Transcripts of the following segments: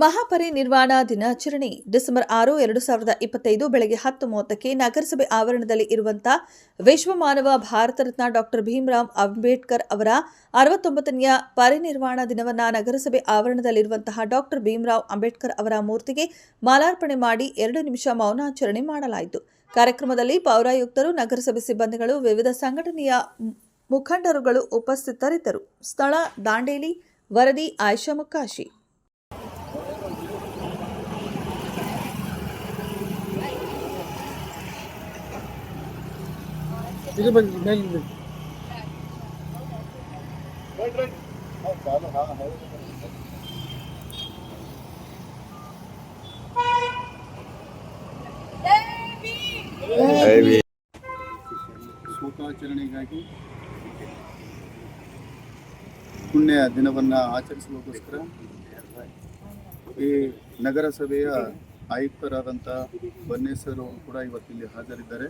ಮಹಾಪರಿನಿರ್ವಾಣ ದಿನಾಚರಣೆ ಡಿಸೆಂಬರ್ 6, 2025 ಬೆಳಗ್ಗೆ 10:30ಕ್ಕೆ ನಗರಸಭೆ ಆವರಣದಲ್ಲಿ ಇರುವಂತಹ ವಿಶ್ವಮಾನವ ಭಾರತ ರತ್ನ ಡಾಕ್ಟರ್ ಭೀಮರಾವ್ ಅಂಬೇಡ್ಕರ್ ಅವರ 69ನೇ ಪರಿನಿರ್ವಾಣ ದಿನವನ್ನು ನಗರಸಭೆ ಆವರಣದಲ್ಲಿರುವಂತಹ ಡಾಕ್ಟರ್ ಭೀಮರಾವ್ ಅಂಬೇಡ್ಕರ್ ಅವರ ಮೂರ್ತಿಗೆ ಮಾಲಾರ್ಪಣೆ ಮಾಡಿ 2 ನಿಮಿಷ ಮೌನಾಚರಣೆ ಮಾಡಲಾಯಿತು. ಕಾರ್ಯಕ್ರಮದಲ್ಲಿ ಪೌರಾಯುಕ್ತರು, ನಗರಸಭೆ ಸಿಬ್ಬಂದಿಗಳು, ವಿವಿಧ ಸಂಘಟನೆಯ ಮುಖಂಡರುಗಳು ಉಪಸ್ಥಿತರಿದ್ದರು. ಸ್ಥಳ ದಾಂಡೇಲಿ. ವರದಿ ಆಯಿಷಾ ಮುಕಾಶಿ. ಇದು ಬಂದು ಮೇಲಿಂದ ಶೋಕಾಚರಣೆಗಾಗಿ ಪುಣ್ಯ ದಿನವನ್ನು ಆಚರಿಸುವುದಕ್ಕೋಸ್ಕರ ಈ ನಗರಸಭೆಯ ಆಯುಕ್ತರಾದಂಥ ಬನ್ನೇಸರು ಕೂಡ ಇವತ್ತಿಲ್ಲಿ ಹಾಜರಿದ್ದಾರೆ.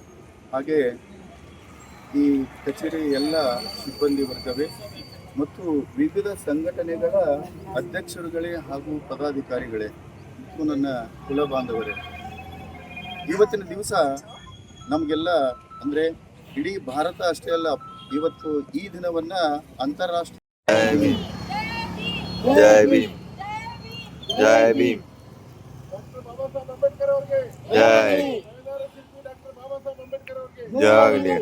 ಹಾಗೆ ಈ ಕಚೇರಿ ಎಲ್ಲ ಸಿಬ್ಬಂದಿ ವರ್ಗವೇ ಮತ್ತು ವಿವಿಧ ಸಂಘಟನೆಗಳ ಅಧ್ಯಕ್ಷರುಗಳೇ ಹಾಗೂ ಪದಾಧಿಕಾರಿಗಳೇ ಮತ್ತು ನನ್ನ ಕುಲ ಬಾಂಧವರೇ, ಇವತ್ತಿನ ದಿವಸ ನಮಗೆಲ್ಲ ಅಂದರೆ ಇಡೀ ಭಾರತ ಅಷ್ಟೇ ಅಲ್ಲ, ಇವತ್ತು ಈ ದಿನವನ್ನು ಅಂತಾರಾಷ್ಟ್ರೀಯ ಜೈ ಭೀಮ್, ಜೈ ಭೀಮ್, ಜೈ ಜಯವಾಗಲಿ,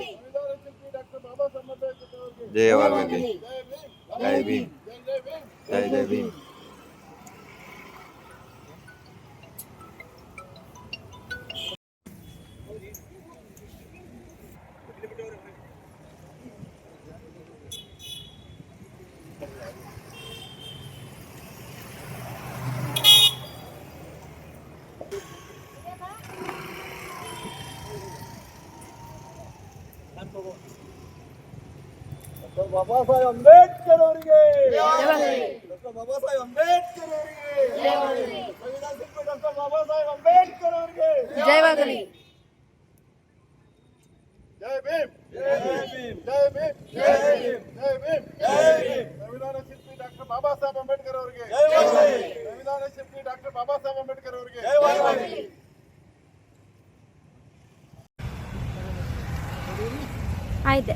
ಜಯವಾಗಲಿ, ಜೈ ಭೀಮ್, ಜೈ ಜೈ ಭೀಮ್. ಡಾಕ್ಟರ್ ಬಾಬಾ ಸಾಹೇಬ್ ಅಂಬೇಡ್ಕರ್ ಅವರಿಗೆ, ಡಾಕ್ಟರ್ ಬಾಬಾ ಸಾಹೇಬ್ ಅಂಬೇಡ್ಕರ್ ಅವರಿಗೆ, ಸಂವಿಧಾನ ಶಿಲ್ಪಿ ಡಾಕ್ಟರ್ ಬಾಬಾ ಸಾಹೇಬ್ ಅಂಬೇಡ್ಕರ್ ಅವರಿಗೆ ಜಯವಾಗಲಿ. ಜೈ ಭೀಮ್, ಜೈ ಭೀಮ್, ಜೈ ಭೀಮ್, ಜೈ ಭೀಮ್, ಜೈ ಭೀಮ್, ಜೈ ಭೀಮ್. ಸಂವಿಧಾನ ಶಿಲ್ಪಿ ಡಾಕ್ಟರ್ ಬಾಬಾ ಸಾಹೇಬ್ ಅಂಬೇಡ್ಕರ್ ಅವರಿಗೆ ಜಯವಾಗಲಿ. ಸಂವಿಧಾನ ಶಿಲ್ಪಿ ಡಾಕ್ಟರ್ ಬಾಬಾ ಸಾಹೇಬ್ ಅಂಬೇಡ್ಕರ್ ಅವರಿಗೆ ಜಯವಾಗಲಿ. ಆಯ್ತು.